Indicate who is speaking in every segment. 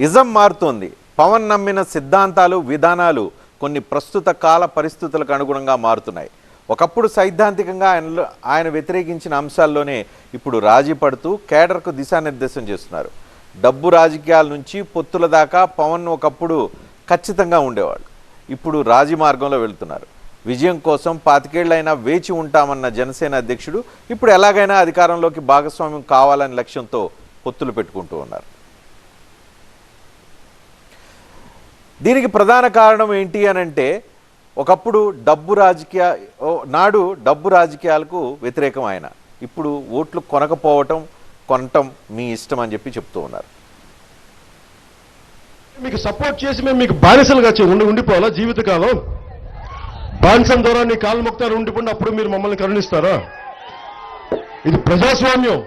Speaker 1: Ism మారుతోంది. పవన్ నమ్మిన సిద్ధాంతాలు విధానాలు కొన్ని ప్రస్తుత కాల పరిస్థితులకు అనుగుణంగా మారుతున్నాయి. ఒకప్పుడు సైద్ధాంతికంగా ఆయన వ్యతిరేకించిన అంశాల్లోనే ఇప్పుడు రాజీ పడుతూ కేడర్కు దిశానిర్దేశం చేస్తున్నారు. డబ్బు రాజకీయాల నుంచి పొత్తుల దాకా పవన్ ఒకప్పుడు ఖచ్చితంగా ఉండేవాళ్ళు. ఇప్పుడు రాజీ మార్గంలో వెళుతున్నారు. విజయం కోసం 25 ఏళ్లైనా వేచి ఉంటామన్న జనసేన అధ్యక్షుడు ఇప్పుడు ఎలాగైనా అధికారంలోకి భాగస్వామ్యం కావాలనే లక్ష్యంతో పొత్తులు పెట్టుకుంటూ ఉన్నారు. దీనికి ప్రధాన కారణం ఏంటి అనంటే, ఒకప్పుడు డబ్బు రాజకీయాలకు వ్యతిరేకం ఆయన. ఇప్పుడు ఓట్లు కొనటం మీ ఇష్టం అని చెప్తూ ఉన్నారు.
Speaker 2: మీకు సపోర్ట్ చేసి మేము మీకు బానిసలుగా ఉండిపోవాలా జీవితకాలం? బానిసం ద్వారా నీ కాలు మొక్తారు ఉండిపోండి, అప్పుడు మీరు మమ్మల్ని కరుణిస్తారా? ఇది ప్రజాస్వామ్యం.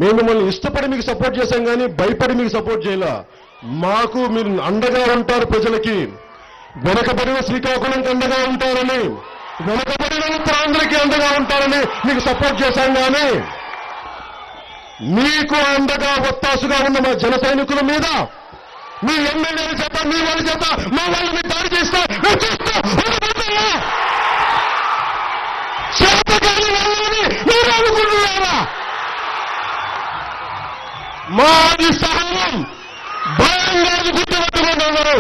Speaker 2: మేము మిమ్మల్ని ఇష్టపడి మీకు సపోర్ట్ చేశాం కానీ భయపడి మీకు సపోర్ట్ చేయాల. మాకు మీరు అండగా ఉంటారు, ప్రజలకి వెనకబడిన శ్రీకాకుళంకి అండగా ఉంటారని, వెనకబడిన ఉత్తరాంధ్రకి అండగా ఉంటారని మీకు సపోర్ట్ చేశాం కానీ మీకు అండగా ఒత్తాసుగా ఉన్న మా జన సైనికుల మీద మీ ఎమ్మెల్యేల చేత మీ వాళ్ళ చేత మా వాళ్ళని దాడి చేస్తే మీరు అనుకుంటున్నారా? మాది సహనం భయంగా గుర్తుపెట్టుకుంటున్నారు.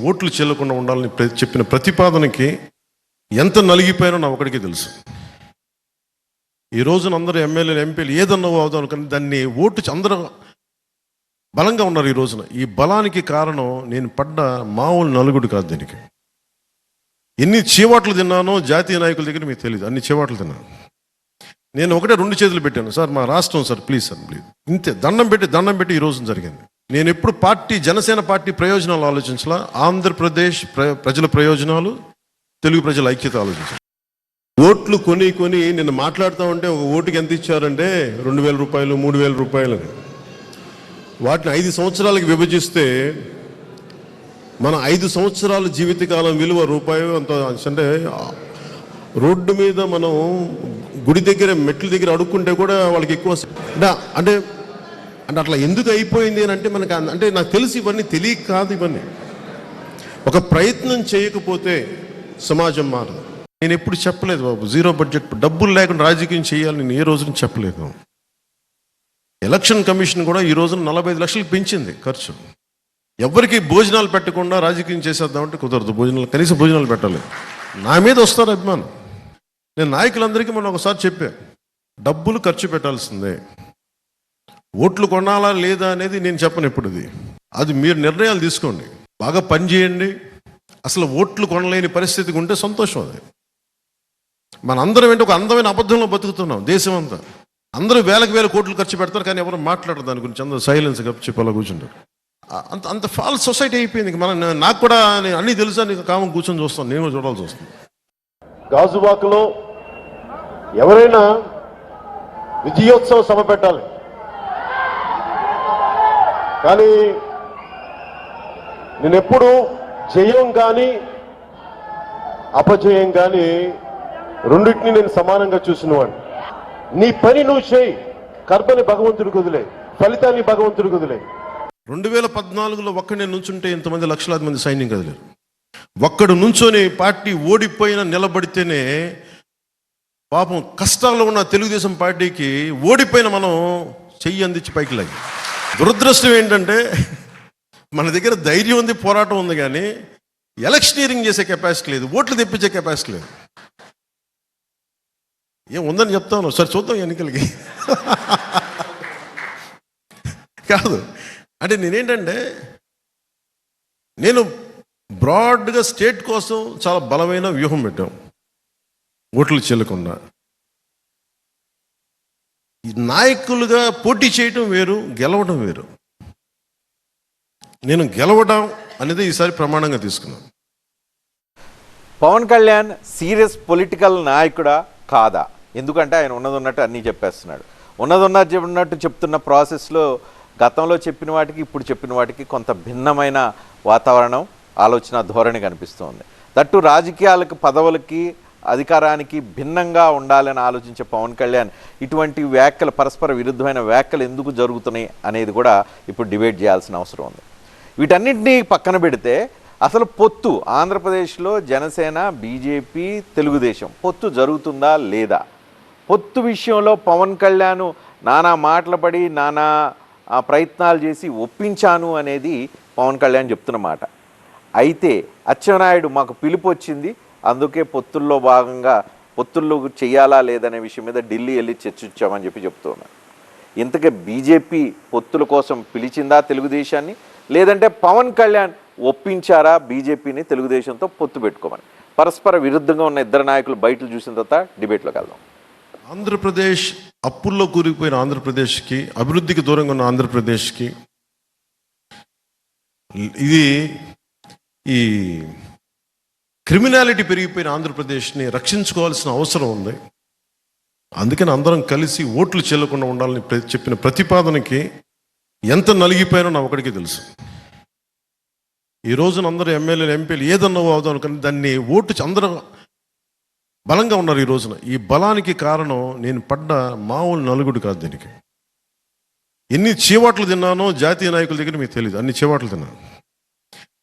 Speaker 2: ఓట్లు చెల్లకుండా ఉండాలని చెప్పిన ప్రతిపాదనకి ఎంత నలిగిపోయానో నా ఒకడికి తెలుసు. ఈ రోజున అందరూ ఎమ్మెల్యేలు ఎంపీలు ఏదన్నా అవుదాం కానీ దాన్ని ఓటు అందరూ బలంగా ఉన్నారు. ఈ రోజున ఈ బలానికి కారణం నేను పడ్డ మామూలు నలుగుడు కాదు. దీనికి ఎన్ని చీవాట్లు తిన్నానో జాతీయ నాయకుల దగ్గర మీకు తెలియదు. అన్ని చీవాట్లు తిన్నాను. నేను ఒకటే 2 చేతులు పెట్టాను, సార్ మా రాష్ట్రం సార్ ప్లీజ్ సార్ ప్లీజ్, ఇంతే దండం పెట్టి ఈ రోజున జరిగింది. నేను ఎప్పుడు జనసేన పార్టీ ప్రయోజనాలు ఆలోచించాలా, ఆంధ్రప్రదేశ్ ప్రజల ప్రయోజనాలు, తెలుగు ప్రజల ఐక్యత ఆలోచించాలి. ఓట్లు కొని నిన్న మాట్లాడుతూ ఉంటే ఒక ఓటుకి ఎంత ఇచ్చారంటే 2,000 రూపాయలు 3,000 రూపాయలు అని. వాటిని 5 సంవత్సరాలకు విభజిస్తే మన 5 సంవత్సరాల జీవితకాలం విలువ రూపాయి అంత. అంటే రోడ్డు మీద మనం గుడి దగ్గర మెట్ల దగ్గర అడుక్కుంటే కూడా వాళ్ళకి ఎక్కువ అంటే అట్లా ఎందుకు అయిపోయింది అని అంటే మనకు అంటే నాకు తెలిసి ఇవన్నీ తెలియక కాదు. ఇవన్నీ ఒక ప్రయత్నం చేయకపోతే సమాజం మారదు. నేను ఎప్పుడు చెప్పలేదు బాబు జీరో బడ్జెట్ డబ్బులు లేకుండా రాజకీయం చేయాలని నేను ఏ రోజున చెప్పలేదు. ఎలక్షన్ కమిషన్ కూడా ఈ రోజున 45 లక్షలు పెంచింది ఖర్చు. ఎవరికి భోజనాలు పెట్టకుండా రాజకీయం చేసేద్దామంటే కుదరదు. కనీసం భోజనాలు పెట్టాలి. నా మీద వస్తారు అభిమానం. నేను నాయకులందరికీ మనం ఒకసారి చెప్పా, డబ్బులు ఖర్చు పెట్టాల్సిందే, ఓట్లు కొనాలా లేదా అనేది నేను చెప్పను. ఎప్పుడు అది మీరు నిర్ణయాలు తీసుకోండి, బాగా పని చేయండి. అసలు ఓట్లు కొనలేని పరిస్థితికి ఉంటే సంతోషం. అది మన అందరం ఏంటి ఒక అందమైన అబద్ధంలో బతుకుతున్నాం. దేశం అంతా అందరూ వేల కోట్లు ఖర్చు పెడతారు కానీ ఎవరు మాట్లాడరు దాని గురించి. అందరూ సైలెన్స్ చెప్పి అలా కూర్చుంటారు. అంత ఫాల్స్ సొసైటీ అయిపోయింది. నాకు కూడా అన్నీ తెలుసా, నీకు కామం కూర్చొని చూస్తాను, నేను చూడాల్సి వస్తుంది.
Speaker 3: గాజువాకలో ఎవరైనా విజయోత్సవ సభ పెట్టాలి కానీ నేనెప్పుడు జయం కానీ అపజయం కానీ రెండింటిని నేను సమానంగా చూసినవాడిని. నీ పని నువ్వు చేయి, కర్మని భగవంతుడికి వదిలే, ఫలితాన్ని భగవంతుడికి వదిలే.
Speaker 2: 2014లో ఒక్కడే నుంచుంటే ఇంతమంది లక్షలాది మంది సైన్యం కదిలేరు. ఒక్కడు నుంచొని పార్టీ ఓడిపోయినా నిలబడితేనే పాపం కష్టాల్లో ఉన్న తెలుగుదేశం పార్టీకి ఓడిపోయిన మనం చెయ్యి అందించి పైకి లాగి. దురదృష్టం ఏంటంటే మన దగ్గర ధైర్యం ఉంది, పోరాటం ఉంది కానీ ఎలక్షనీరింగ్ చేసే కెపాసిటీ లేదు, ఓట్లు తెప్పించే కెపాసిటీ లేదు. ఏం ఉందని చెప్తాను, సరే చూద్దాం ఎన్నికలకి. కాదు అంటే నేనేంటంటే నేను బ్రాడ్గా స్టేట్ కోసం చాలా బలమైన వ్యూహం పెట్టాం. ఓట్లు చెల్లకుండా నాయకులుగా పోటీ చేయటం వేరు, గెలవడం వేరు. నేను గెలవడం అనేది ఈసారి ప్రమాణంగా తీసుకున్నాను.
Speaker 1: పవన్ కళ్యాణ్ సీరియస్ పొలిటికల్ నాయకుడా కాదా? ఎందుకంటే ఆయన ఉన్నట్టు అన్నీ చెప్పేస్తున్నాడు. ఉన్నట్టు చెప్తున్న ప్రాసెస్లో గతంలో చెప్పిన వాటికి ఇప్పుడు చెప్పిన వాటికి కొంత భిన్నమైన వాతావరణం, ఆలోచన ధోరణి కనిపిస్తుంది. దట్టు రాజకీయాలకు పదవులకి అధికారానికి భిన్నంగా ఉండాలని ఆలోచించే పవన్ కళ్యాణ్ ఇటువంటి వ్యాఖ్యలు, పరస్పర విరుద్ధమైన వ్యాఖ్యలు ఎందుకు జరుగుతున్నాయి అనేది కూడా ఇప్పుడు డిబేట్ చేయాల్సిన అవసరం ఉంది. వీటన్నింటినీ పక్కన పెడితే అసలు పొత్తు ఆంధ్రప్రదేశ్లో జనసేన, బీజేపీ, తెలుగుదేశం పొత్తు జరుగుతుందా లేదా? పొత్తు విషయంలో పవన్ కళ్యాణ్ నానా మాటలు పడి నానా ప్రయత్నాలు చేసి ఒప్పించాను అనేది పవన్ కళ్యాణ్ చెప్తున్న మాట. అయితే అచ్చెన్నాయుడు మాకు పిలుపు వచ్చింది, అందుకే పొత్తుల్లో భాగంగా పొత్తుల్లో చేయాలా లేదనే విషయం మీద ఢిల్లీ వెళ్ళి చర్చించామని చెప్తున్నారు. ఇంతకే బీజేపీ పొత్తుల కోసం పిలిచిందా తెలుగుదేశాన్ని, లేదంటే పవన్ కళ్యాణ్ ఒప్పించారా బీజేపీని తెలుగుదేశంతో పొత్తు పెట్టుకోమని? పరస్పర విరుద్ధంగా ఉన్న ఇద్దరు నాయకులు బయటలు చూసిన తర్వాత డిబేట్లోకి వెళ్దాం.
Speaker 2: ఆంధ్రప్రదేశ్ అప్పుల్లో కూరుకుపోయిన ఆంధ్రప్రదేశ్కి, అభివృద్ధికి దూరంగా ఉన్న ఆంధ్రప్రదేశ్కి ఇది ఈ క్రిమినాలిటీ పెరిగిపోయిన ఆంధ్రప్రదేశ్ని రక్షించుకోవాల్సిన అవసరం ఉంది. అందుకని అందరం కలిసి ఓట్లు చెల్లకుండా ఉండాలని చెప్పిన ప్రతిపాదనకి ఎంత నలిగిపోయానో నా ఒకడికి తెలుసు. ఈ రోజున అందరూ ఎమ్మెల్యేలు, ఎంపీలు ఏదన్నా అవుదాం కానీ దాన్ని ఓటు అందరూ బలంగా ఉన్నారు. ఈ రోజున ఈ బలానికి కారణం నేను పడ్డ మామూలు నలుగుడు కాదు. దీనికి ఎన్ని చీవాట్లు తిన్నానో జాతీయ నాయకుల దగ్గర మీకు తెలియదు. అన్ని చీవాట్లు తిన్నాను.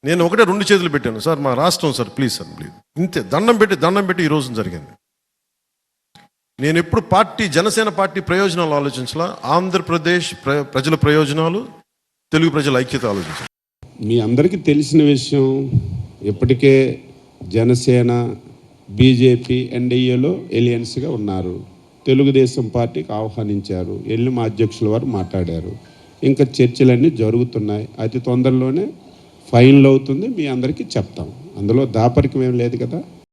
Speaker 2: నేను ఒకటే 2 చేతులు పెట్టాను, సార్ మా రాష్ట్రం సార్ ప్లీజ్ సార్ ప్లీజ్, ఇంతే దండం పెట్టి ఈ రోజున జరిగింది. నేను ఎప్పుడు జనసేన పార్టీ ప్రయోజనాలు ఆలోచించాల, ఆంధ్రప్రదేశ్ ప్రజల ప్రయోజనాలు, తెలుగు ప్రజల ఐక్యత ఆలోచించాలి.
Speaker 4: మీ అందరికీ తెలిసిన విషయం, ఇప్పటికే జనసేన, బీజేపీ ఎన్డీఏలో ఎలియన్స్గా ఉన్నారు. తెలుగుదేశం పార్టీకి ఆహ్వానించారు, వెళ్ళి మా అధ్యక్షుల వారు మాట్లాడారు. ఇంకా చర్చలన్నీ జరుగుతున్నాయి. అతి తొందరలోనే ఫైనల్ అవుతుంది, మీ అందరికీ చెప్తాం. అందులో దాపరికం ఏం లేదు కదా.